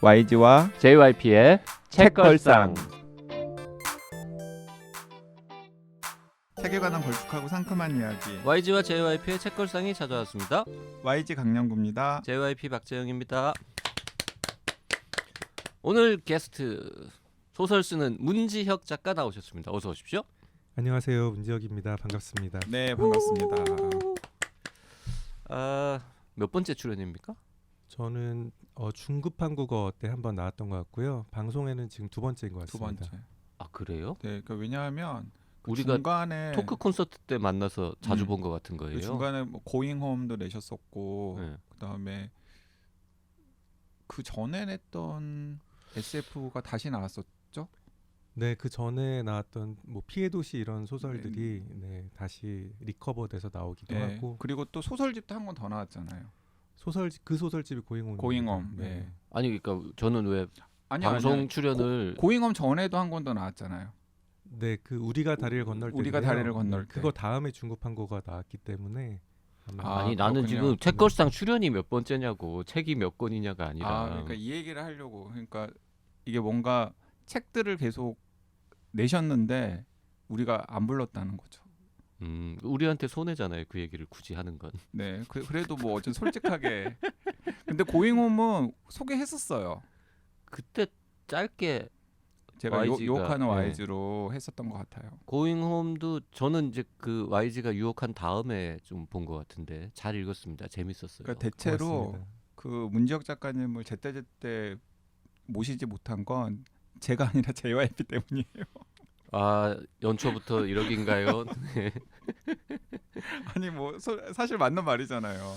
YG와 JYP의 책걸상. 책에 관한 걸쭉하고 상큼한 이야기. YG와 JYP의 책걸상이 찾아왔습니다. YG 강량구입니다. JYP 박재영입니다. 오늘 게스트 소설 쓰는 문지혁 작가 나오셨습니다. 어서 오십시오. 안녕하세요, 문지혁입니다. 반갑습니다. 네, 반갑습니다. 몇 번째 출연입니까? 저는 중급 한국어 때 한번 나왔던 것 같고요. 방송에는 지금 두 번째인 것 두 같습니다. 번째. 아 그래요? 네, 왜냐하면 우리가 중간에 토크 콘서트 때 만나서 자주 본 것 같은 거예요. 그 중간에 뭐 고잉홈도 내셨었고, 네. 그다음에 그 전에 냈던 SF가 다시 나왔었죠? 네, 그 전에 나왔던 뭐 피해 도시 이런 소설들이 다시 리커버돼서 나오기도 네. 하고. 그리고 또 소설집도 한 권 더 나왔잖아요. 그 소설집이 고잉홈. 고잉홈. 네. 아니 그러니까 저는 왜 아니요, 방송 아니요. 출연을 고잉홈 전에도 한 권 더 나왔잖아요. 네, 그 우리가 다리를 건널 때. 우리가 다리를 건널 때. 그거 다음에 중급 한국어가 나왔기 때문에. 아니 나는 그렇군요. 지금 책걸상 출연이 몇 번째냐고 책이 몇 권이냐가 아니라 그러니까 이 얘기를 하려고. 그러니까 이게 뭔가 책들을 계속 내셨는데 우리가 안 불렀다는 거죠. 우리한테 손해잖아요. 그 얘기를 굳이 하는 건. 네, 그래도 뭐 어쨌든 솔직하게. 근데 고잉홈은 소개했었어요. 그때 짧게 제가 YG 가, 유혹하는 네. YG로 했었던 것 같아요. 고잉홈도 저는 이제 그 YG가 유혹한 다음에 좀 본 것 같은데 잘 읽었습니다. 재밌었어요. 그러니까 대체로 고맙습니다. 그 문지혁 작가님을 제때제때 모시지 못한 건 제가 아니라 JYP 때문이에요. 아 연초부터 이러긴가요? 네. 아니 뭐 사실 맞는 말이잖아요.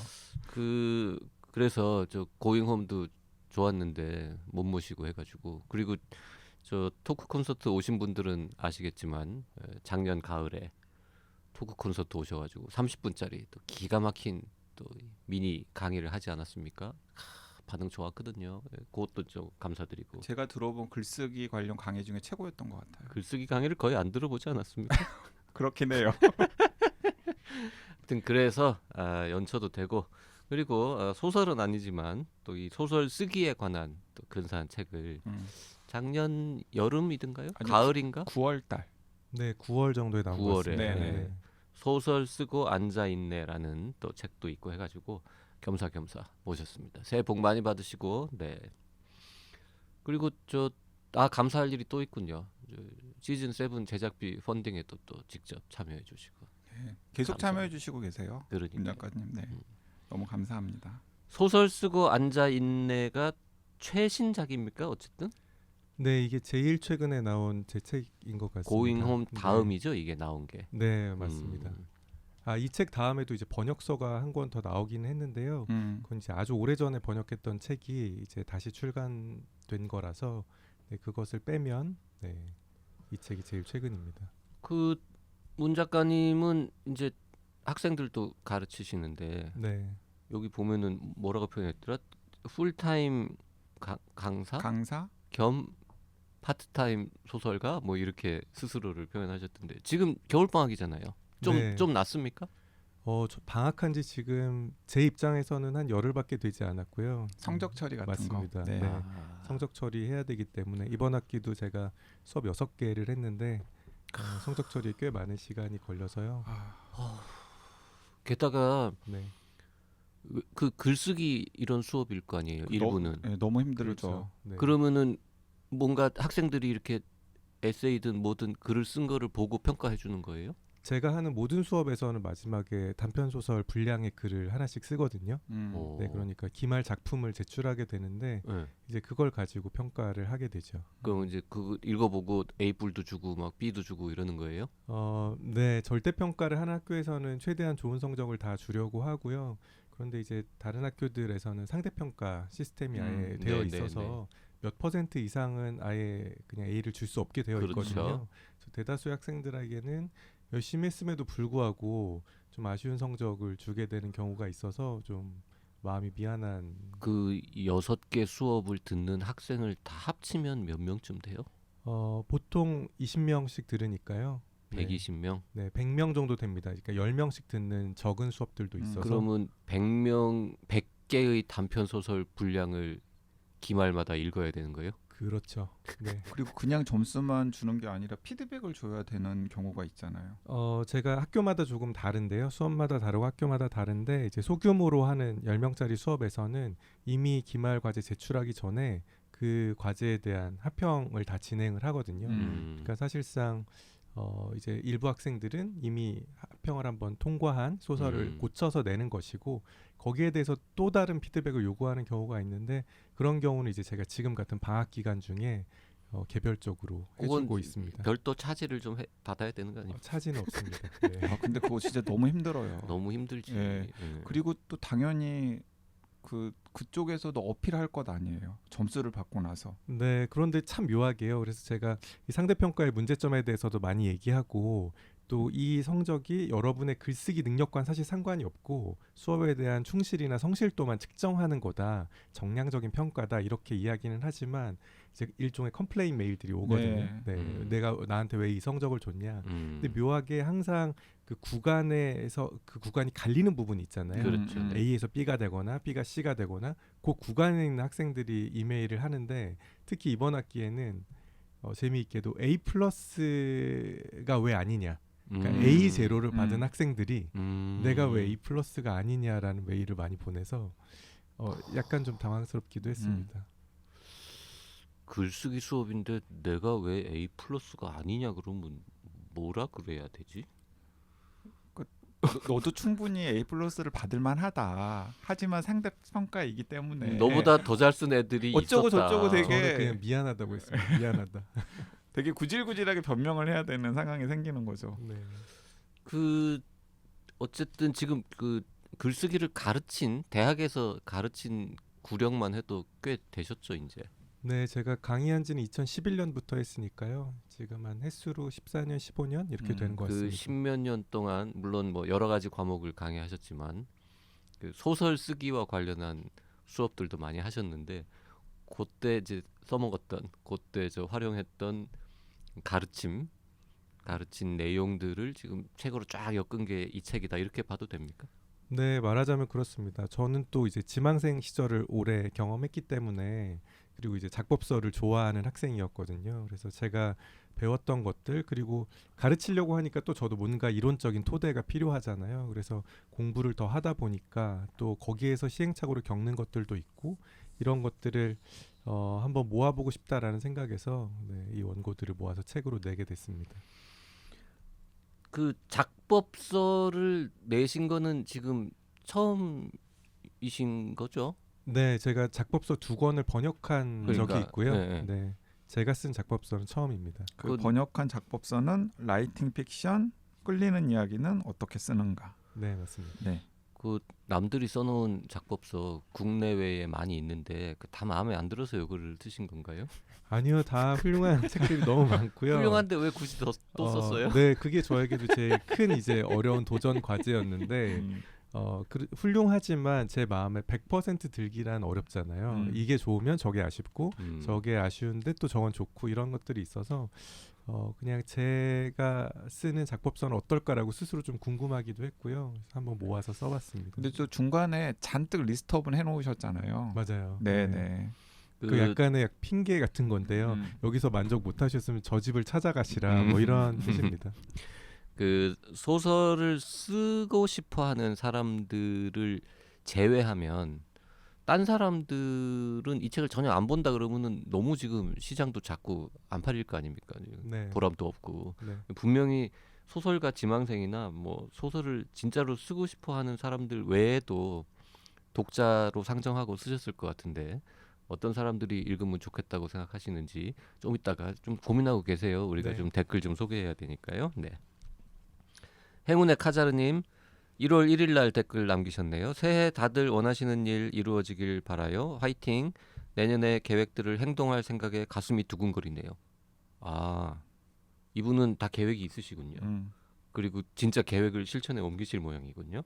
그래서 저 고잉홈도 좋았는데 못 모시고 해가지고 그리고 저 토크 콘서트 오신 분들은 아시겠지만 작년 가을에 토크 콘서트 오셔가지고 30분짜리 또 기가 막힌 또 미니 강의를 하지 않았습니까? 반응 좋았거든요. 그것도 좀 감사드리고. 제가 들어본 글쓰기 관련 강의 중에 최고였던 것 같아요. 글쓰기 강의를 거의 안 들어보지 않았습니까? 그렇긴 해요. 하여튼 그래서 연초도 되고 그리고 소설은 아니지만 또 이 소설 쓰기에 관한 또 근사한 책을 작년 여름이든가요? 아니요, 가을인가? 9월 달. 네, 9월 정도에 나온 것 9월에 같습니다. 네. 소설 쓰고 앉아 있네라는 또 책도 있고 해가지고 겸사겸사 모셨습니다. 새해 복 많이 받으시고 네. 그리고 감사할 일이 또 있군요. 시즌 7 제작비 펀딩에도 또 직접 참여해 주시고. 네. 계속 감사합니다. 참여해 주시고 계세요. 문 그러니까 작가님. 네. 너무 감사합니다. 소설 쓰고 앉아 있네가 최신작입니까? 어쨌든 네, 이게 제일 최근에 나온 제 책인 것 같습니다. 고잉홈 네. 다음이죠, 이게 나온 게. 네, 맞습니다. 이 책 다음에도 이제 번역서가 한 권 더 나오긴 했는데요. 그건 이제 아주 오래전에 번역했던 책이 이제 다시 출간된 거라서 그것을 빼면 이 책이 제일 최근입니다. 그 문 작가님은 이제 학생들도 가르치시는데 네. 여기 보면은 뭐라고 표현했더라? 풀타임 강사 강사? 겸 파트타임 소설가 뭐 이렇게 스스로를 표현하셨던데 지금 겨울 방학이잖아요. 좀 낫습니까? 저 방학한 지 지금 제 입장에서는 한 열흘밖에 되지 않았고요. 성적 처리 같은 맞습니다. 거. 네. 네. 성적 처리해야 되기 때문에 이번 학기도 제가 수업 6개를 했는데 성적 처리에 꽤 많은 시간이 걸려서요. 게다가 네. 그 글쓰기 이런 수업일 거 아니에요. 일부는. 너무 힘들죠. 그렇죠. 네. 그러면은 뭔가 학생들이 이렇게 에세이든 뭐든 글을 쓴 거를 보고 평가해 주는 거예요? 제가 하는 모든 수업에서는 마지막에 단편 소설 분량의 글을 하나씩 쓰거든요. 네, 그러니까 기말 작품을 제출하게 되는데 네. 이제 그걸 가지고 평가를 하게 되죠. 그럼 이제 그거 읽어보고 A+도 주고 막 B도 주고 이러는 거예요? 네, 절대 평가를 한 학교에서는 최대한 좋은 성적을 다 주려고 하고요. 그런데 이제 다른 학교들에서는 상대평가 시스템이 아예 되어 있어서 몇 퍼센트 이상은 아예 그냥 A를 줄 수 없게 되어 그렇죠. 있거든요. 그래서 대다수 학생들에게는 열심히 했음에도 불구하고 좀 아쉬운 성적을 주게 되는 경우가 있어서 좀 마음이 미안한. 그 6개 수업을 듣는 학생을 다 합치면 몇 명쯤 돼요? 보통 20명씩 들으니까요. 120명? 네, 100명 정도 됩니다. 그러니까 10명씩 듣는 적은 수업들도 있어서. 그러면 100명, 100개의 단편 소설 분량을 기말마다 읽어야 되는 거예요? 그렇죠. 네. 그리고 그냥 점수만 주는 게 아니라 피드백을 줘야 되는 경우가 있잖아요. 제가 학교마다 조금 다른데요. 수업마다 다르고 학교마다 다른데 이제 소규모로 하는 10명짜리 수업에서는 이미 기말 과제 제출하기 전에 그 과제에 대한 합평을 다 진행을 하거든요. 그러니까 사실상 이제 일부 학생들은 이미 합평을 한번 통과한 소설을 고쳐서 내는 것이고 거기에 대해서 또 다른 피드백을 요구하는 경우가 있는데 그런 경우는 이제 제가 지금 같은 방학 기간 중에 개별적으로 해주고 있습니다. 별도 차지를 좀 받아야 되는 거 아니에요? 차지는 없습니다. 네. 아 근데 그거 진짜 너무 힘들어요. 너무 힘들지. 예. 그리고 또 당연히 그쪽에서도 어필할 것 아니에요. 점수를 받고 나서. 네, 그런데 참 묘하게요. 그래서 제가 이 상대평가의 문제점에 대해서도 많이 얘기하고 또 이 성적이 여러분의 글쓰기 능력과는 사실 상관이 없고 수업에 대한 충실이나 성실도만 측정하는 거다. 정량적인 평가다. 이렇게 이야기는 하지만 이제 일종의 컴플레인 메일들이 오거든요. 네, 내가 나한테 왜 이 성적을 줬냐. 근데 묘하게 항상 그 구간에서 그 구간이 갈리는 부분이 있잖아요. 그렇죠. A에서 B가 되거나 B가 C가 되거나 그 구간에 있는 학생들이 이메일을 하는데 특히 이번 학기에는 재미있게도 A 플러스가 왜 아니냐. 그러니까 A 제로를 받은 학생들이 내가 왜 A 플러스가 아니냐라는 메일을 많이 보내서 약간 좀 당황스럽기도 했습니다. 글쓰기 수업인데 내가 왜 A 플러스가 아니냐 그러면 뭐라 그래야 되지? 너도 충분히 A 플러스를 받을 만하다. 하지만 상대 평가이기 때문에 너보다 더 잘 쓴 애들이 어쩌고 있었다. 저쩌고 되게 저는 그냥 미안하다고 했습니다. 미안하다. 되게 구질구질하게 변명을 해야 되는 상황이 생기는 거죠. 네. 그 어쨌든 지금 그 글쓰기를 대학에서 가르친 구력만 해도 꽤 되셨죠 이제. 네, 제가 강의한 지는 2011년부터 했으니까요. 지금 한 횟수로 14년, 15년 이렇게 되는 것 그 같습니다. 십몇 년 동안 물론 뭐 여러 가지 과목을 강의하셨지만 그 소설 쓰기와 관련한 수업들도 많이 하셨는데 그때 이제 써먹었던 그때 활용했던 가르친 내용들을 지금 책으로 쫙 엮은 게 이 책이다 이렇게 봐도 됩니까? 네, 말하자면 그렇습니다. 저는 또 이제 지망생 시절을 오래 경험했기 때문에 그리고 이제 작법서를 좋아하는 학생이었거든요. 그래서 제가 배웠던 것들 그리고 가르치려고 하니까 또 저도 뭔가 이론적인 토대가 필요하잖아요. 그래서 공부를 더 하다 보니까 또 거기에서 시행착오를 겪는 것들도 있고 이런 것들을 한번 모아보고 싶다라는 생각에서 이 원고들을 모아서 책으로 내게 됐습니다. 그 작법서를 내신 거는 지금 처음이신 거죠? 네, 제가 작법서 2권을 번역한 적이 있고요. 네. 네, 제가 쓴 작법서는 처음입니다. 그 번역한 작법서는 라이팅 픽션 끌리는 이야기는 어떻게 쓰는가. 네, 맞습니다. 네. 그 남들이 써놓은 작법서 국내외에 많이 있는데 다 마음에 안 들어서 이거를 쓰신 건가요? 아니요, 다 훌륭한 책들이 너무 많고요. 훌륭한데 왜 굳이 또 썼어요? 네, 그게 저에게도 제일 큰 이제 어려운 도전 과제였는데 훌륭하지만 제 마음에 100% 들기란 어렵잖아요. 이게 좋으면 저게 아쉽고 저게 아쉬운데 또 저건 좋고 이런 것들이 있어서 그냥 제가 쓰는 작법서는 어떨까라고 스스로 좀 궁금하기도 했고요. 그래서 한번 모아서 써봤습니다. 근데 또 중간에 잔뜩 리스트업은 해놓으셨잖아요. 맞아요. 네네. 그 약간의 핑계 같은 건데요. 여기서 만족 못하셨으면 저 집을 찾아가시라 뭐 이런 뜻입니다. 그 소설을 쓰고 싶어하는 사람들을 제외하면 딴 사람들은 이 책을 전혀 안 본다 그러면은 너무 지금 시장도 작고 안 팔릴 거 아닙니까? 네. 보람도 없고 네. 분명히 소설가 지망생이나 뭐 소설을 진짜로 쓰고 싶어하는 사람들 외에도 독자로 상정하고 쓰셨을 것 같은데 어떤 사람들이 읽으면 좋겠다고 생각하시는지 좀 이따가 좀 고민하고 계세요. 우리가 네. 좀 댓글 좀 소개해야 되니까요. 네. 행운의 카자르님 1월 1일 날 댓글 남기셨네요. 새해 다들 원하시는 일 이루어지길 바라요. 화이팅. 내년에 계획들을 행동할 생각에 가슴이 두근거리네요. 아, 이분은 다 계획이 있으시군요. 그리고 진짜 계획을 실천에 옮기실 모양이군요.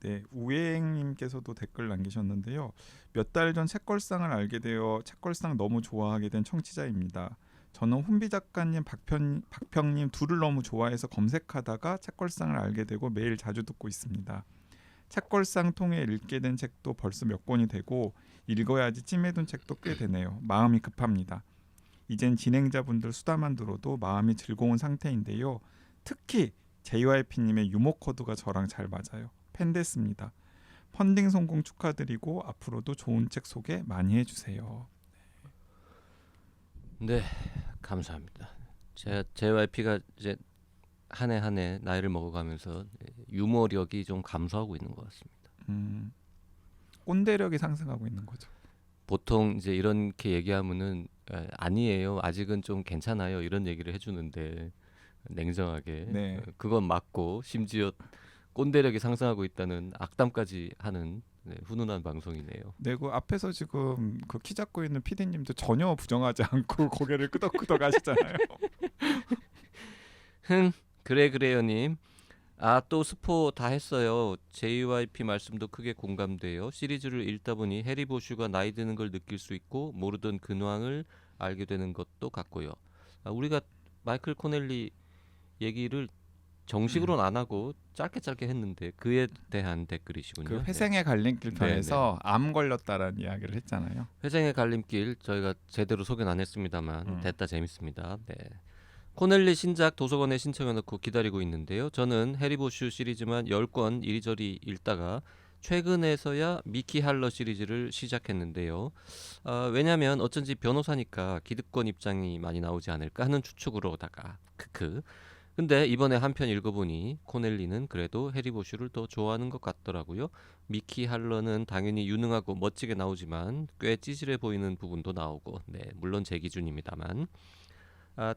네, 우예행님께서도 댓글 남기셨는데요. 몇 달 전 책걸상을 알게 되어 책걸상 너무 좋아하게 된 청취자입니다. 저는 혼비 작가님, 박평님 둘을 너무 좋아해서 검색하다가 책걸상을 알게 되고 매일 자주 듣고 있습니다. 책걸상 통해 읽게 된 책도 벌써 몇 권이 되고 읽어야지 찜해둔 책도 꽤 되네요. 마음이 급합니다. 이젠 진행자분들 수다만 들어도 마음이 즐거운 상태인데요. 특히 JYP님의 유머 코드가 저랑 잘 맞아요. 팬 됐습니다. 펀딩 성공 축하드리고 앞으로도 좋은 책 소개 많이 해주세요. 네, 감사합니다. 제가 JYP가 이제 한 해 한 해 나이를 먹어가면서 유머력이 좀 감소하고 있는 것 같습니다. 꼰대력이 상승하고 있는 거죠. 보통 이제 이렇게 얘기하면은 아니에요, 아직은 좀 괜찮아요 이런 얘기를 해주는데 냉정하게 네. 그건 맞고 심지어 꼰대력이 상승하고 있다는 악담까지 하는 훈훈한 방송이네요. 네, 그 앞에서 지금 그 키 잡고 있는 PD님도 전혀 부정하지 않고 고개를 끄덕끄덕 하시잖아요. 그래요님. 또 스포 다 했어요. JYP 말씀도 크게 공감돼요. 시리즈를 읽다 보니 해리 보슈가 나이 드는 걸 느낄 수 있고 모르던 근황을 알게 되는 것도 같고요. 우리가 마이클 코넬리 얘기를 정식으로는 안 하고 짧게 했는데 그에 대한 댓글이시군요. 그 회생의 갈림길 편에서 암 걸렸다라는 이야기를 했잖아요. 회생의 갈림길 저희가 제대로 소개는 안 했습니다만 됐다 재밌습니다. 네. 코넬리 신작 도서관에 신청해놓고 기다리고 있는데요. 저는 해리보슈 시리즈만 10권 이리저리 읽다가 최근에서야 미키 할러 시리즈를 시작했는데요. 왜냐하면 어쩐지 변호사니까 기득권 입장이 많이 나오지 않을까 하는 추측으로다가 크크. 근데 이번에 한 편 읽어보니 코넬리는 그래도 해리보슈를 더 좋아하는 것 같더라고요. 미키 할러는 당연히 유능하고 멋지게 나오지만 꽤 찌질해 보이는 부분도 나오고, 네, 물론 제 기준입니다만.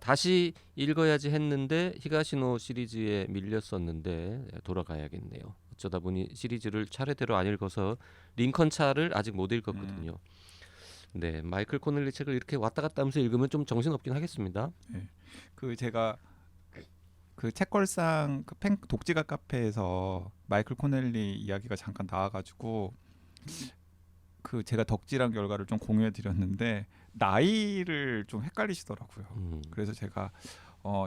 다시 읽어야지 했는데 히가시노 시리즈에 밀렸었는데 돌아가야겠네요. 어쩌다 보니 시리즈를 차례대로 안 읽어서 링컨 차를 아직 못 읽었거든요. 네, 마이클 코넬리 책을 이렇게 왔다 갔다 하면서 읽으면 좀 정신없긴 하겠습니다. 네. 그 제가 그 책걸상 그 팬 독지가 카페에서 마이클 코넬리 이야기가 잠깐 나와가지고 그 제가 덕질한 결과를 좀 공유해 드렸는데 나이를 좀 헷갈리시더라고요. 그래서 제가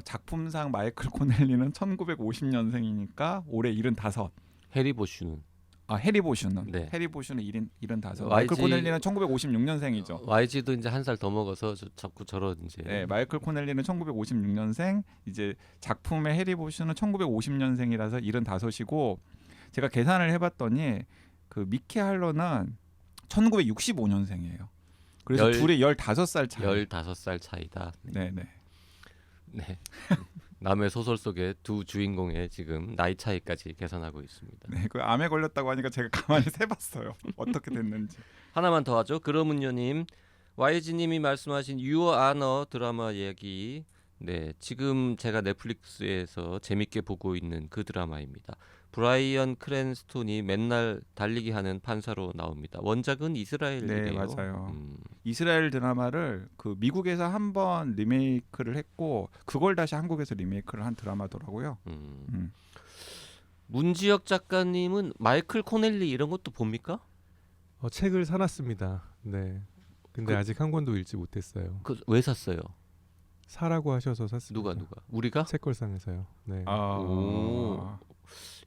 작품상 마이클 코넬리는 1950년생이니까 올해 75. 해리보슈는 해리보슈는 네. 해리보슈는 75. YG 마이클 코넬리는 1956년생이죠. YG도 이제 한 살 더 먹어서 자꾸 저런 이제. 네, 마이클 코넬리는 1956년생, 이제 작품의 해리보슈는 1950년생이라서 75이고 제가 계산을 해봤더니 그 미키 할러는 1965년생이에요. 그래서 둘이 15살 차이. 15살 차이다. 네. 네. 남의 소설 속의 두 주인공의 지금 나이 차이까지 계산하고 있습니다. 네, 그 암에 걸렸다고 하니까 제가 가만히 세봤어요. 어떻게 됐는지. 하나만 더 하죠. 그러문요님, YG님이 말씀하신 유어 아너 드라마 얘기. 네, 지금 제가 넷플릭스에서 재밌게 보고 있는 그 드라마입니다. 브라이언 크랜스톤이 맨날 달리기 하는 판사로 나옵니다. 원작은 이스라엘이래요. 네, 맞아요. 이스라엘 드라마를 그 미국에서 한번 리메이크를 했고 그걸 다시 한국에서 리메이크를 한 드라마더라고요. 문지혁 작가님은 마이클 코넬리 이런 것도 봅니까? 책을 사놨습니다. 네. 근데 아직 한 권도 읽지 못했어요. 왜 샀어요? 사라고 하셔서 샀습니다. 누가? 우리가? 책걸상에서요. 네.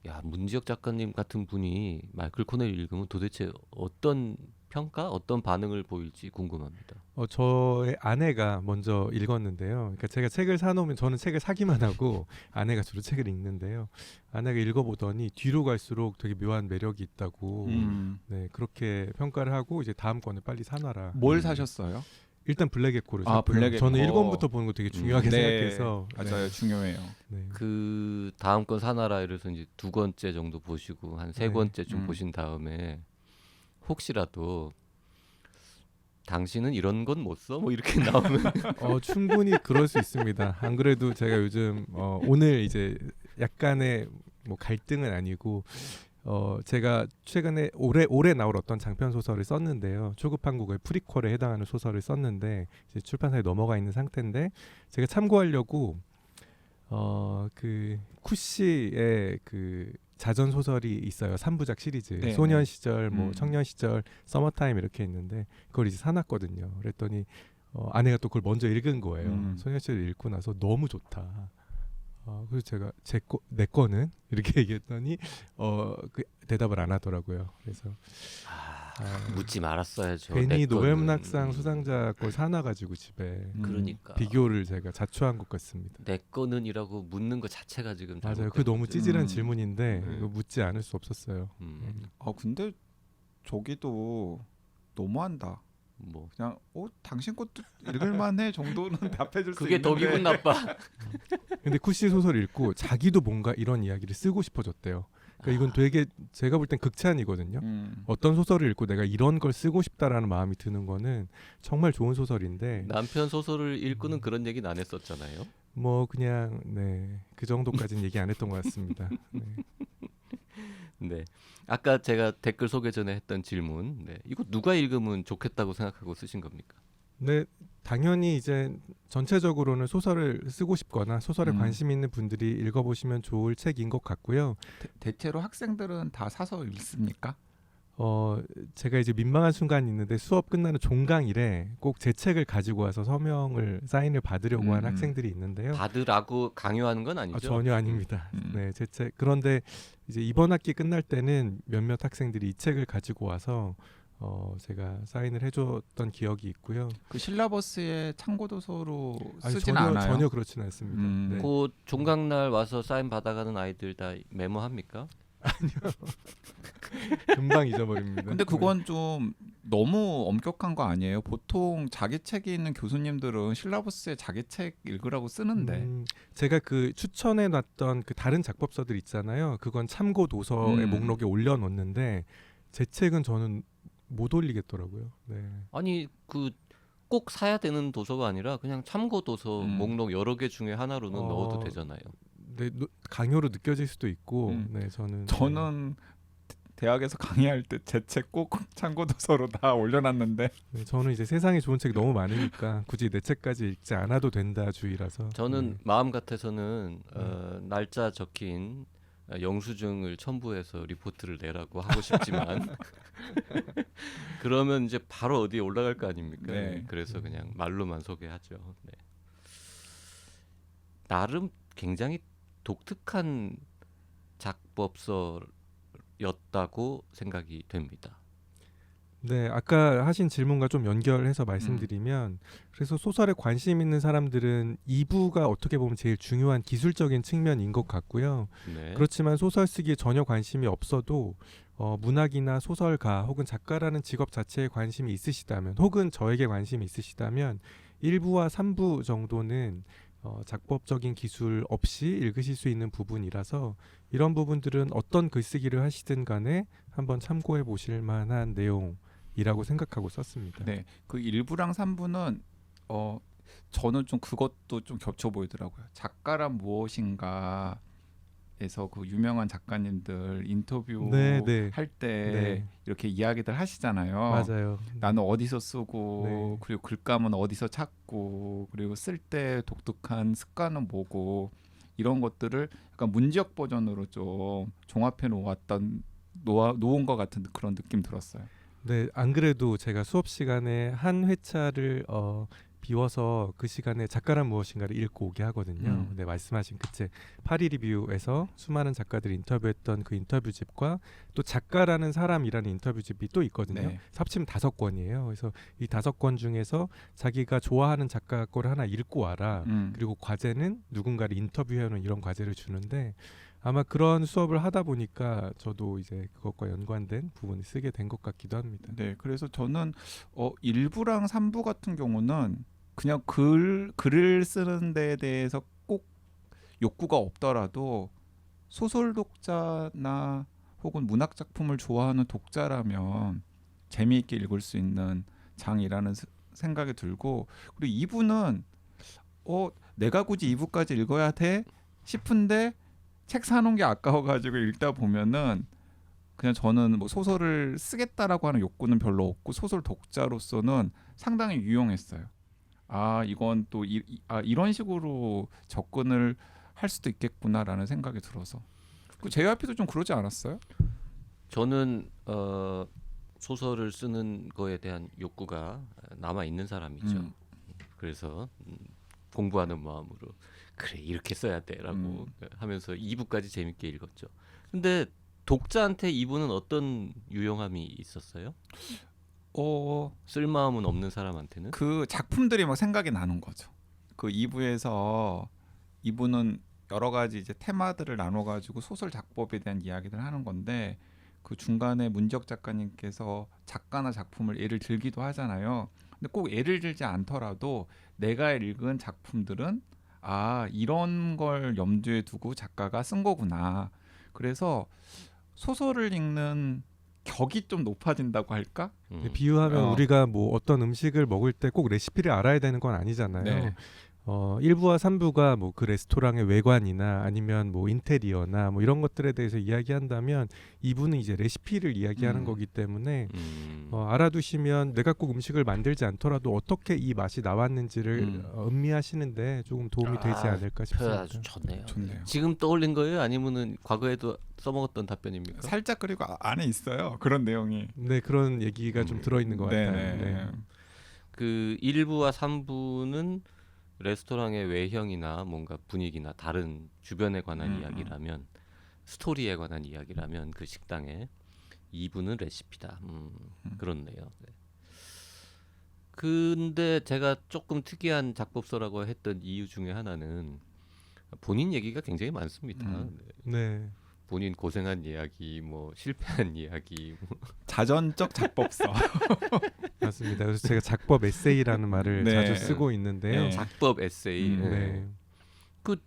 야, 문지혁 작가님 같은 분이 마이클 코넬리 읽으면 도대체 어떤 평가, 어떤 반응을 보일지 궁금합니다. 저의 아내가 먼저 읽었는데요. 그러니까 제가 책을 사놓으면 저는 책을 사기만 하고 아내가 주로 책을 읽는데요. 아내가 읽어보더니 뒤로 갈수록 되게 묘한 매력이 있다고 네, 그렇게 평가를 하고 이제 다음 권을 빨리 사놔라. 뭘 사셨어요? 일단 블랙 에코를 샀고요. 블랙 에코. 저는 1권부터 보는 거 되게 중요하게 생각해서 맞아요. 중요해요. 네. 그 다음 권 사나라 이래서 이제 2권째 정도 보시고 한 3권째쯤 보신 다음에 혹시라도 당신은 이런 건 못 써? 뭐 이렇게 나오면 충분히 그럴 수 있습니다. 안 그래도 제가 요즘 오늘 이제 약간의 뭐 갈등은 아니고 제가 최근에 올해 나올 어떤 장편 소설을 썼는데요. 초급한국어의 프리퀄에 해당하는 소설을 썼는데 이제 출판사에 넘어가 있는 상태인데 제가 참고하려고 그 쿠시의 그 자전 소설이 있어요. 3부작 시리즈. 네. 소년 시절, 뭐 청년 시절, 서머타임 이렇게 있는데 그걸 이제 사놨거든요. 그랬더니 아내가 또 그걸 먼저 읽은 거예요. 소년 시절 읽고 나서 너무 좋다. 그래서 제가 내 거는 이렇게 얘기했더니 그 대답을 안 하더라고요. 그래서 묻지 말았어야죠. 괜히 내 거는. 노벨문학상 수상자 걸 사놔가지고 집에 그러니까 비교를 제가 자초한 것 같습니다. 내 거는이라고 묻는 것 자체가 지금 맞아요. 그 너무 잘못된 찌질한 거지. 질문인데 네. 이거 묻지 않을 수 없었어요. 거지. 근데 저기도 너무한다. 뭐 그냥 당신 것도 읽을만해 정도는 답해줄 수 그게 있는데 더 기분 나빠. 근데 쿠시 소설 읽고 자기도 뭔가 이런 이야기를 쓰고 싶어졌대요. 그러니까 이건 되게 제가 볼 땐 극찬이거든요. 어떤 소설을 읽고 내가 이런 걸 쓰고 싶다라는 마음이 드는 거는 정말 좋은 소설인데 남편 소설을 읽고는 그런 얘기는 안 했었잖아요. 뭐 그냥 그 정도까지는 얘기 안 했던 것 같습니다. 네. 네. 아까 제가 댓글 소개 전에 했던 질문. 네. 이거 누가 읽으면 좋겠다고 생각하고 쓰신 겁니까? 네, 당연히 이제 전체적으로는 소설을 쓰고 싶거나 소설에 관심 있는 분들이 읽어보시면 좋을 책인 것 같고요. 대체로 학생들은 다 사서 읽습니까? 제가 이제 민망한 순간이 있는데 수업 끝나는 종강일에 꼭 제 책을 가지고 와서 서명을 사인을 받으려고 하는 학생들이 있는데요. 받으라고 강요하는 건 아니죠? 전혀 아닙니다. 네, 제 책. 그런데 이제 이번 학기 끝날 때는 몇몇 학생들이 이 책을 가지고 와서 제가 사인을 해줬던 기억이 있고요. 그 실라버스에 참고 도서로 아니, 쓰진 않아요. 전혀 그렇지는 않습니다. 네. 그 종강날 와서 사인 받아가는 아이들 다 메모합니까? 금방 잊어버립니다. 근데 그건 좀 너무 엄격한 거 아니에요? 보통 자기 책이 있는 교수님들은 실라버스에 자기 책 읽으라고 쓰는데. 제가 그 추천해 놨던 그 다른 작법서들 있잖아요. 그건 참고 도서의 목록에 올려놓는데 제 책은 저는 못 올리겠더라고요. 네. 아니 그 꼭 사야 되는 도서가 아니라 그냥 참고 도서 목록 여러 개 중에 하나로는 넣어도 되잖아요. 네, 강요로 느껴질 수도 있고. 네, 저는 대학에서 강의할 때 제 책 꼭 참고 도서로 다 올려놨는데. 네, 저는 이제 세상에 좋은 책이 너무 많으니까 굳이 내 책까지 읽지 않아도 된다 주의라서. 저는 마음 같아서는 날짜 적힌 영수증을 첨부해서 리포트를 내라고 하고 싶지만 그러면 이제 바로 어디에 올라갈 거 아닙니까? 네. 그래서 그냥 말로만 소개하죠. 네. 나름 굉장히 독특한 작법서였다고 생각이 됩니다. 네, 아까 하신 질문과 좀 연결해서 말씀드리면 그래서 소설에 관심 있는 사람들은 2부가 어떻게 보면 제일 중요한 기술적인 측면인 것 같고요. 네. 그렇지만 소설 쓰기에 전혀 관심이 없어도 문학이나 소설가 혹은 작가라는 직업 자체에 관심이 있으시다면 혹은 저에게 관심이 있으시다면 1부와 3부 정도는 작법적인 기술 없이 읽으실 수 있는 부분이라서 이런 부분들은 어떤 글쓰기를 하시든 간에 한번 참고해 보실 만한 내용이라고 생각하고 썼습니다. 네, 그 1부랑 3부는 저는 좀 그것도 좀 겹쳐 보이더라고요. 작가란 무엇인가 에서 그 유명한 작가님들 인터뷰 네. 할 때 네. 이렇게 이야기들 하시잖아요. 맞아요. 나는 어디서 쓰고 네. 그리고 글감은 어디서 찾고 그리고 쓸 때 독특한 습관은 뭐고 이런 것들을 약간 문지역 버전으로 좀 종합해 놓은 것 같은 그런 느낌 들었어요. 네, 안 그래도 제가 수업 시간에 한 회차를 비워서 그 시간에 작가란 무엇인가를 읽고 오게 하거든요. 네, 말씀하신 그 책 파리 리뷰에서 수많은 작가들이 인터뷰했던 그 인터뷰집과 또 작가라는 사람이라는 인터뷰집이 또 있거든요. 네. 합치면 5권이에요. 그래서 이 5권 중에서 자기가 좋아하는 작가 거를 하나 읽고 와라. 그리고 과제는 누군가를 인터뷰해오는 이런 과제를 주는데 아마 그런 수업을 하다 보니까 저도 이제 그것과 연관된 부분을 쓰게 된 것 같기도 합니다. 네, 그래서 저는 1부랑 3부 같은 경우는 그냥 글을 쓰는 데에 대해서 꼭 욕구가 없더라도 소설 독자나 혹은 문학 작품을 좋아하는 독자라면 재미있게 읽을 수 있는 장이라는 생각이 들고, 그리고 2부는 내가 굳이 2부까지 읽어야 돼 싶은데 책 사놓은 게 아까워가지고 읽다 보면은 그냥 저는 뭐 소설을 쓰겠다라고 하는 욕구는 별로 없고 소설 독자로서는 상당히 유용했어요. 이건 또 이런 식으로 접근을 할 수도 있겠구나라는 생각이 들어서. 그 JYP도 좀 그러지 않았어요? 저는 소설을 쓰는 거에 대한 욕구가 남아 있는 사람이죠. 그래서 공부하는 마음으로. 그래 이렇게 써야 돼라고 하면서 2부까지 재밌게 읽었죠. 근데 독자한테 2부는 어떤 유용함이 있었어요? 쓸마음은 없는 사람한테는? 그 작품들이 막 생각이 나는 거죠. 그 2부에서 2부는 여러 가지 이제 테마들을 나눠 가지고 소설 작법에 대한 이야기를 하는 건데 그 중간에 문지역 작가님께서 작가나 작품을 예를 들기도 하잖아요. 근데 꼭 예를 들지 않더라도 내가 읽은 작품들은 아 이런 걸 염두에 두고 작가가 쓴 거구나. 그래서 소설을 읽는 격이 좀 높아진다고 할까? 비유하면 우리가 뭐 어떤 음식을 먹을 때 꼭 레시피를 알아야 되는 건 아니잖아요. 네. 1부와 3부가 뭐 그 레스토랑의 외관이나 아니면 뭐 인테리어나 뭐 이런 것들에 대해서 이야기한다면 2부는 이제 레시피를 이야기하는 거기 때문에 알아두시면 내가 꼭 음식을 만들지 않더라도 어떻게 이 맛이 나왔는지를 음미하시는데 조금 도움이 되지 않을까 싶습니다. 아주 좋네요. 좋네요. 지금 떠올린 거예요? 아니면은 과거에도 써먹었던 답변입니까? 살짝 그리고 안에 있어요. 그런 내용이. 네, 그런 얘기가 좀 들어있는 것 같아요. 네. 그 1부와 3부는 레스토랑의 외형이나 뭔가 분위기나 다른 주변에 관한 이야기라면 스토리에 관한 이야기라면 그 식당에 2부는 레시피다. 그렇네요. 네. 근데 제가 조금 특이한 작법서라고 했던 이유 중에 하나는 본인 얘기가 굉장히 많습니다. 네. 본인 고생한 이야기, 뭐 실패한 이야기, 뭐. 자전적 작법서. 맞습니다. 그래서 제가 작법 에세이라는 말을 네. 자주 쓰고 있는데요. 네. 작법 에세이. 네. 그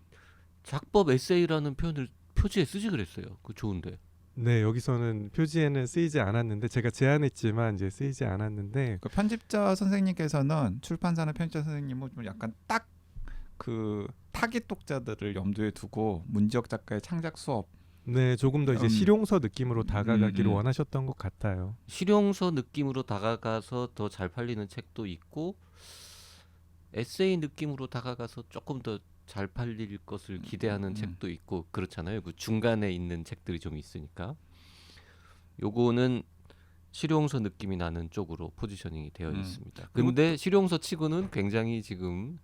작법 에세이라는 표현을 표지에 쓰지 그랬어요. 그 좋은데. 네, 여기서는 표지에는 쓰이지 않았는데 제가 제안했지만 이제 쓰이지 않았는데 그 편집자 선생님께서는 출판사나 편집자 선생님은 좀 약간 딱 그 타깃 독자들을 염두에 두고 문지역 작가의 창작 수업. 네, 조금 더 이제 실용서 느낌으로 다가가기를 원하셨던 것 같아요. 실용서 느낌으로 다가가서 더 잘 팔리는 책도 있고 에세이 느낌으로 다가가서 조금 더 잘 팔릴 것을 기대하는 책도 있고 그렇잖아요. 그 중간에 있는 책들이 좀 있으니까 요거는 실용서 느낌이 나는 쪽으로 포지셔닝이 되어 있습니다. 근데 실용서 치고는 굉장히 지금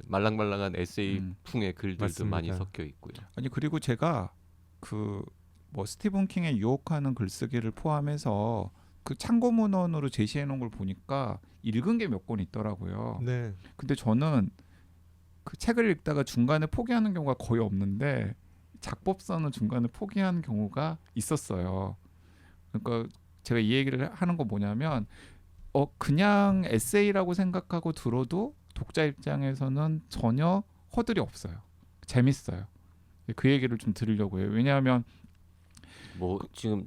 말랑말랑한 에세이 풍의 글들도 맞습니다. 많이 섞여 있고요. 아니 그리고 제가 그 뭐 스티븐 킹의 유혹하는 글쓰기를 포함해서 그 참고 문헌으로 제시해 놓은 걸 보니까 읽은 게 몇 권 있더라고요. 네. 근데 저는 그 책을 읽다가 중간에 포기하는 경우가 거의 없는데 작법서는 중간에 포기하는 경우가 있었어요. 그러니까 제가 이 얘기를 하는 거 뭐냐면 그냥 에세이라고 생각하고 들어도 독자 입장에서는 전혀 허들이 없어요. 재밌어요. 그 얘기를 좀 드리려고 해요. 왜냐하면 뭐 지금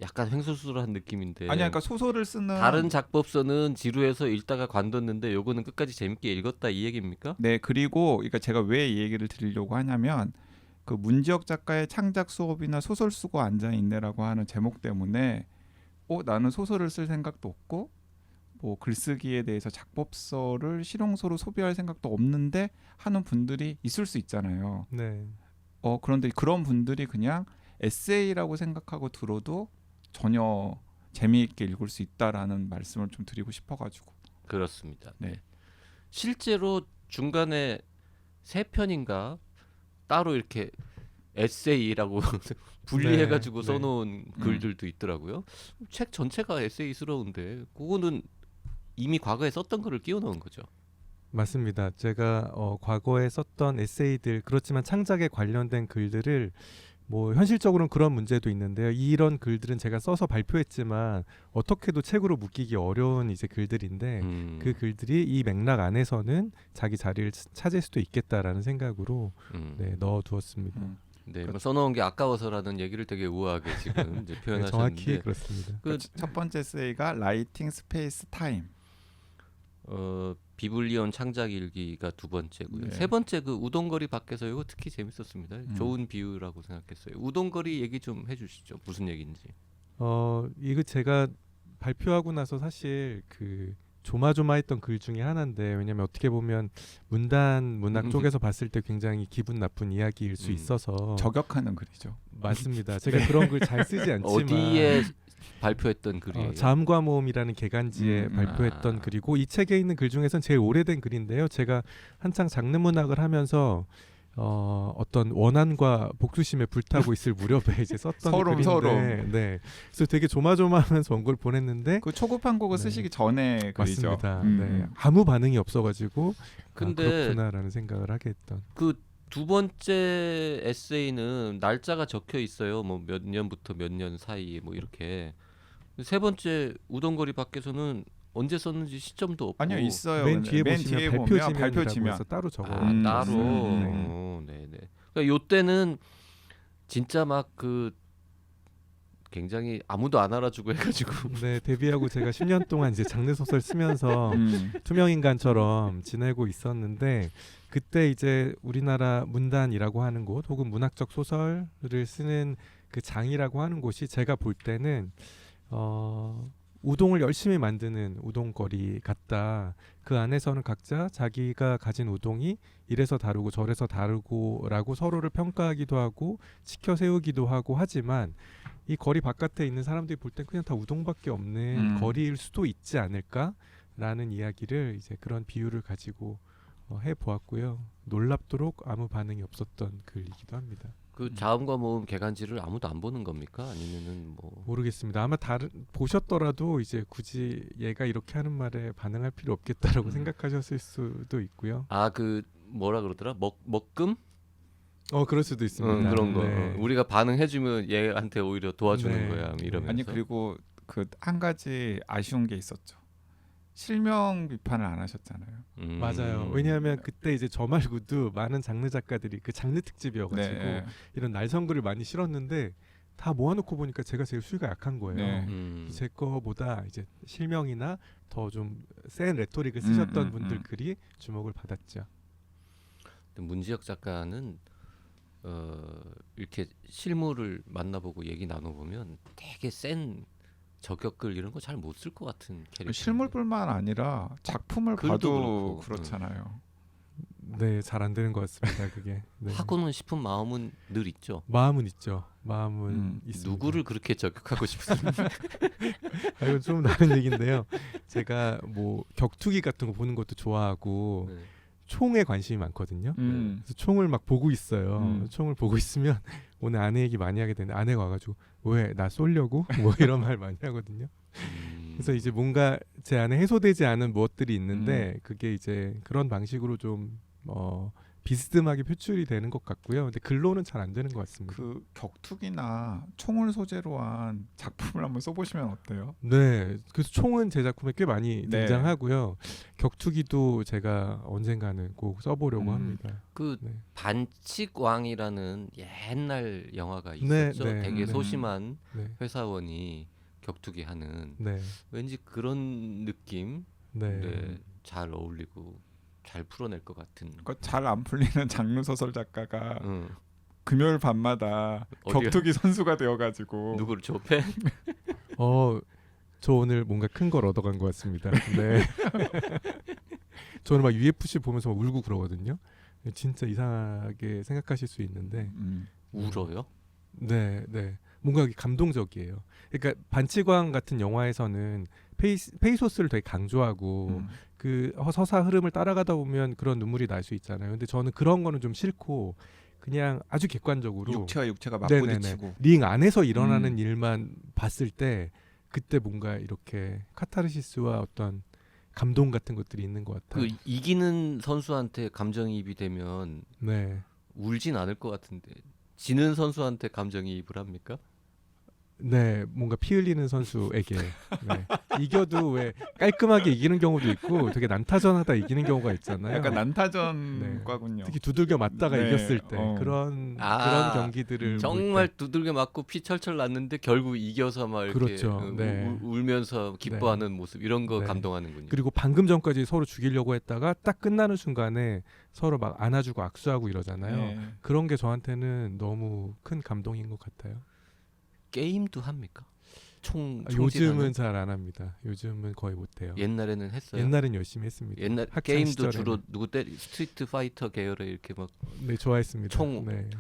약간 횡설수설한 느낌인데. 아니 그러니까 소설을 쓰는 다른 작법서는 지루해서 읽다가 관뒀는데 요거는 끝까지 재밌게 읽었다 이 얘기입니까? 네, 그리고 그러니까 제가 왜 이 얘기를 드리려고 하냐면 그 문지역 작가의 창작 수업이나 소설 쓰고 앉아 있네라고 하는 제목 때문에 나는 소설을 쓸 생각도 없고 뭐 글쓰기에 대해서 작법서를 실용서로 소비할 생각도 없는데 하는 분들이 있을 수 있잖아요. 네. 그런데 그런 분들이 그냥 에세이라고 생각하고 들어도 전혀 재미있게 읽을 수 있다라는 말씀을 좀 드리고 싶어가지고. 그렇습니다. 네. 실제로 중간에 3편인가 따로 이렇게 에세이라고 분리해가지고 네. 써놓은 글들도 있더라고요. 책 전체가 에세이스러운데 그거는 이미 과거에 썼던 글을 끼워 넣은 거죠. 맞습니다. 제가 과거에 썼던 에세이들 그렇지만 창작에 관련된 글들을 뭐 현실적으로는 그런 문제도 있는데요. 이런 글들은 제가 써서 발표했지만 어떻게도 책으로 묶이기 어려운 이제 글들인데 그 글들이 이 맥락 안에서는 자기 자리를 찾을 수도 있겠다라는 생각으로 넣어두었습니다. 네, 뭐 써놓은 게 아까워서라는 얘기를 되게 우아하게 지금 이제 표현하셨는데 정확히 그렇습니다. 첫 번째 에세이가 라이팅 스페이스 타임. 비블리온 창작일기가 2번째고요. 네. 3번째 그 우동거리 밖에서 이거 특히 재밌었습니다. 좋은 비유라고 생각했어요. 우동거리 얘기 좀 해주시죠. 무슨 얘기인지. 이거 제가 발표하고 나서 사실 그 조마조마했던 글 중에 하나인데 왜냐면 어떻게 보면 문단 문학 쪽에서 봤을 때 굉장히 기분 나쁜 이야기일 수 있어서 저격하는 글이죠. 맞습니다. 제가 그런 글 잘 쓰지 않지만 어디에 발표했던 글이에요? 자음과 모음이라는 개간지에 발표했던 글이고 이 책에 있는 글 중에서는 제일 오래된 글인데요. 제가 한창 장르문학을 하면서 어떤 원한과 복수심에 불타고 있을 무렵에 이제 썼던 글인데, 서로. 네, 그래서 되게 조마조마하면서 온 걸 보냈는데 그 초급한 곡을 네. 쓰시기 전에 글이죠. 맞습니다. 네, 아무 반응이 없어가지고 근데 그렇구나라는 생각을 하게 했던. 그 두 번째 에세이는 날짜가 적혀 있어요. 뭐 몇 년부터 몇 년 사이에 뭐 이렇게. 세 번째 우동거리 밖에서는 언제 썼는지 시점도 없고. 아니요, 있어요. 맨 근데 뒤에 맨 보시면 뒤에 발표 보면 발표 지면이라고 지면 해서 따로 적어. 따로. 네. 네네. 그러니까 요 때는 진짜 막 그 굉장히 아무도 안 알아주고 해가지고. 네, 데뷔하고 제가 10년 동안 이제 장르 소설 쓰면서 투명인간처럼 지내고 있었는데 그때 이제 우리나라 문단이라고 하는 곳 혹은 문학적 소설을 쓰는 그 장이라고 하는 곳이 제가 볼 때는 우동을 열심히 만드는 우동거리 같다. 그 안에서는 각자 자기가 가진 우동이 이래서 다르고 저래서 다르고라고 서로를 평가하기도 하고 지켜 세우기도 하고 하지만 이 거리 바깥에 있는 사람들이 볼 땐 그냥 다 우동밖에 없는 거리일 수도 있지 않을까라는 이야기를 이제 그런 비유를 가지고 해 보았고요. 놀랍도록 아무 반응이 없었던 글이기도 합니다. 그 자음과 모음 개간지를 아무도 안 보는 겁니까? 아니면은 뭐 모르겠습니다. 아마 보셨더라도 이제 굳이 얘가 이렇게 하는 말에 반응할 필요 없겠다라고 생각하셨을 수도 있고요. 그 뭐라 그러더라? 먹금? 그럴 수도 있습니다. 그런 거. 네. 우리가 반응해주면 얘한테 오히려 도와주는 네. 거야. 이러면서. 아니 그리고 그 한 가지 아쉬운 게 있었죠. 실명 비판을 안 하셨잖아요. 맞아요. 왜냐하면 그때 이제 저 말고도 많은 장르 작가들이 그 장르 특집이어가지고 네. 이런 날성글을 많이 실었는데 다 모아놓고 보니까 제가 제일 수위가 약한 거예요. 네. 제 거보다 이제 실명이나 더 좀 센 레토릭을 쓰셨던 분들 글이 주목을 받았죠. 문지혁 작가는 이렇게 실물을 만나보고 얘기 나눠보면 되게 센 저격글 이런 거 잘 못 쓸 것 같은 캐릭터. 실물뿐만 아니라 작품을 글도 봐도 그렇고. 그렇잖아요. 네, 잘 안 되는 것 같습니다. 그게 네. 하고는 싶은 마음은 늘 있죠. 마음은 있죠. 마음은 있습니다. 누구를 그렇게 저격하고 싶습니까? 이건 좀 다른 얘기인데요. 제가 뭐 격투기 같은 거 보는 것도 좋아하고 네. 총에 관심이 많거든요. 그래서 총을 막 보고 있어요. 총을 보고 있으면 오늘 아내 얘기 많이 하게 되는데 아내가 와가지고 왜 나 쏠려고? 뭐 이런 말 많이 하거든요. 그래서 이제 뭔가 제 안에 해소되지 않은 무엇들이 있는데 그게 이제 그런 방식으로 좀 비스듬하게 표출이 되는 것 같고요. 근데 글로는 잘 안 되는 것 같습니다. 그 격투기나 총을 소재로 한 작품을 한번 써보시면 어때요? 네, 그래서 총은 제 작품에 꽤 많이 네. 등장하고요. 격투기도 제가 언젠가는 꼭 써보려고 합니다. 그 네. 반칙왕이라는 옛날 영화가 네, 있었죠. 네, 되게 네. 소심한 네, 회사원이 격투기 하는 네, 왠지 그런 느낌 네. 네, 잘 어울리고 잘 풀어낼 것 같은. 그러니까 잘 안 풀리는 장르 소설 작가가 응. 금요일 밤마다 어디가? 격투기 선수가 되어가지고 누구를 좁혀? 저 오늘 뭔가 큰 걸 얻어간 것 같습니다. 네. 저는 막 UFC 보면서 막 울고 그러거든요. 진짜 이상하게 생각하실 수 있는데, 울어요? 네, 네. 뭔가 감동적이에요. 그러니까 반치광 같은 영화에서는 페이소스를 되게 강조하고 그 서사 흐름을 따라가다 보면 그런 눈물이 날 수 있잖아요. 근데 저는 그런 거는 좀 싫고 그냥 아주 객관적으로 육체와 육체가 네네네. 맞부딪히고 링 안에서 일어나는 일만 봤을 때 그때 뭔가 이렇게 카타르시스와 어떤 감동 같은 것들이 있는 것 같아요. 그 이기는 선수한테 감정이입이 되면 네. 울진 않을 것 같은데 지는 선수한테 감정이입을 합니까? 네, 뭔가 피 흘리는 선수에게 네. 이겨도 왜 깔끔하게 이기는 경우도 있고 되게 난타전하다 이기는 경우가 있잖아요. 약간 난타전과군요. 특히 두들겨 맞다가 네, 이겼을 때 그런 경기들을 정말 두들겨 맞고 피 철철 났는데 결국 이겨서 막 이렇게 그렇죠. 네. 울면서 기뻐하는 모습 이런 거 네. 감동하는군요. 그리고 방금 전까지 서로 죽이려고 했다가 딱 끝나는 순간에 서로 막 안아주고 악수하고 이러잖아요. 네. 그런 게 저한테는 너무 큰 감동인 것 같아요. 게임도 합니까? 요즘은 잘 안 합니다. 요즘은 거의 못 해요. 옛날에는 했어요. 옛날엔 열심히 했습니다. 옛날 학창 게임도 시절에는. 주로 누구 스트리트 파이터 계열의 이렇게 막 네, 좋아했습니다. 총 네.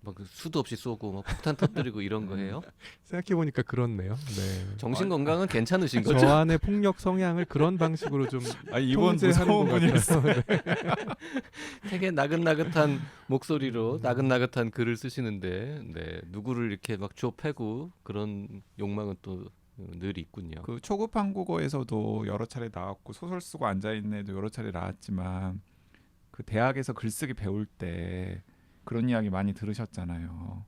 막 수도 없이 쏘고 막 폭탄 터뜨리고 이런 거 해요? 생각해 보니까 그렇네요. 네. 정신 건강은 괜찮으신 거죠? 저 안의 폭력 성향을 그런 방식으로 좀 이번 통제하는 무서운 것 분이었어. 같아요. 네. 되게 나긋나긋한 목소리로 나긋나긋한 글을 쓰시는데 네, 누구를 이렇게 막 좁혀고 그런 욕망은 또 늘 있군요. 그 초급 한국어에서도 여러 차례 나왔고 소설 쓰고 앉아 있는 애도 여러 차례 나왔지만 그 대학에서 글쓰기 배울 때 그런 이야기 많이 들으셨잖아요.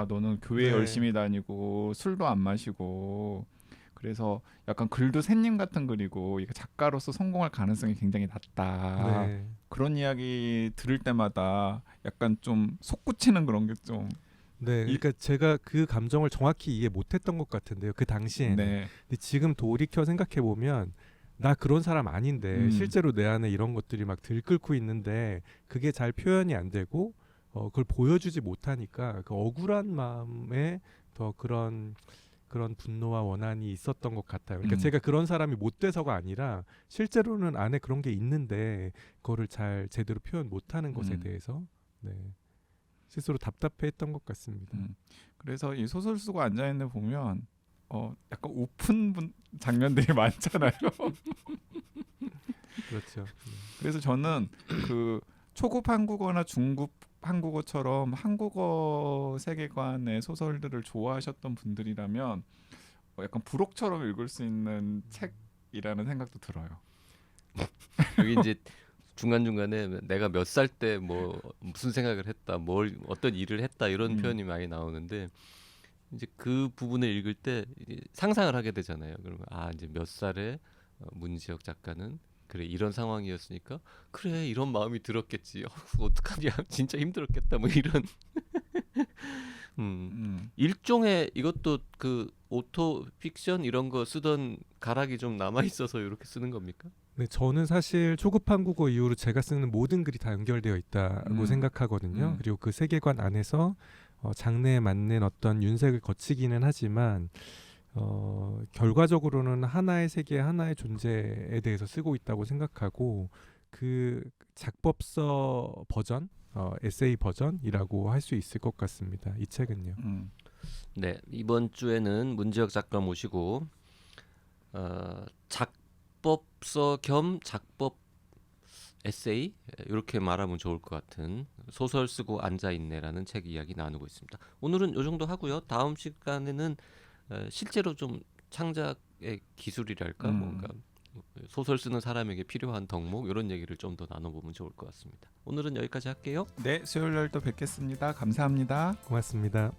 너는 교회 네. 열심히 다니고 술도 안 마시고 그래서 약간 글도 샌님 같은 글이고 이게 작가로서 성공할 가능성이 굉장히 낮다. 네. 그런 이야기 들을 때마다 약간 좀 솟구치는 그런 게 좀 네, 그러니까 제가 그 감정을 정확히 이해 못했던 것 같은데요. 그 당시에는. 네. 근데 지금 돌이켜 생각해 보면 나 그런 사람 아닌데 실제로 내 안에 이런 것들이 막 들끓고 있는데 그게 잘 표현이 안 되고 그걸 보여주지 못하니까 그 억울한 마음에 더 그런 분노와 원한이 있었던 것 같아요. 그러니까 제가 그런 사람이 못 돼서가 아니라 실제로는 안에 그런 게 있는데 그거를 잘 제대로 표현 못하는 것에 대해서 네. 스스로 답답해했던 것 같습니다. 그래서 이 소설 쓰고 앉아 있는 보면 약간 오픈 장면들이 많잖아요. 그렇죠. 그래서 저는 그 초급 한국어나 중급 한국어처럼 한국어 세계관의 소설들을 좋아하셨던 분들이라면 약간 부록처럼 읽을 수 있는 책이라는 생각도 들어요. 여기 이제 중간중간에 내가 몇 살 때 뭐 무슨 생각을 했다, 어떤 일을 했다 이런 표현이 많이 나오는데 이제 그 부분을 읽을 때 이제 상상을 하게 되잖아요. 그러면 이제 몇 살에 문지혁 작가는 그래 이런 상황이었으니까 그래 이런 마음이 들었겠지. 어떡하냐 진짜 힘들었겠다 뭐 이런 일종의 이것도 그 오토 픽션 이런 거 쓰던 가락이 좀 남아 있어서 이렇게 쓰는 겁니까? 네, 저는 사실 초급 한국어 이후로 제가 쓰는 모든 글이 다 연결되어 있다고 생각하거든요. 그리고 그 세계관 안에서 장르에 맞는 어떤 윤색을 거치기는 하지만 결과적으로는 하나의 세계, 하나의 존재에 대해서 쓰고 있다고 생각하고 그 작법서 버전, 에세이 버전이라고 할 수 있을 것 같습니다. 이 책은요. 네, 이번 주에는 문지혁 작가 모시고 작법서 겸 작법 에세이 이렇게 말하면 좋을 것 같은 소설 쓰고 앉아있네라는 책 이야기 나누고 있습니다. 오늘은 이 정도 하고요. 다음 시간에는 실제로 좀 창작의 기술이랄까 뭔가 소설 쓰는 사람에게 필요한 덕목 이런 얘기를 좀 더 나눠보면 좋을 것 같습니다. 오늘은 여기까지 할게요. 네, 수요일 날 또 뵙겠습니다. 감사합니다. 고맙습니다.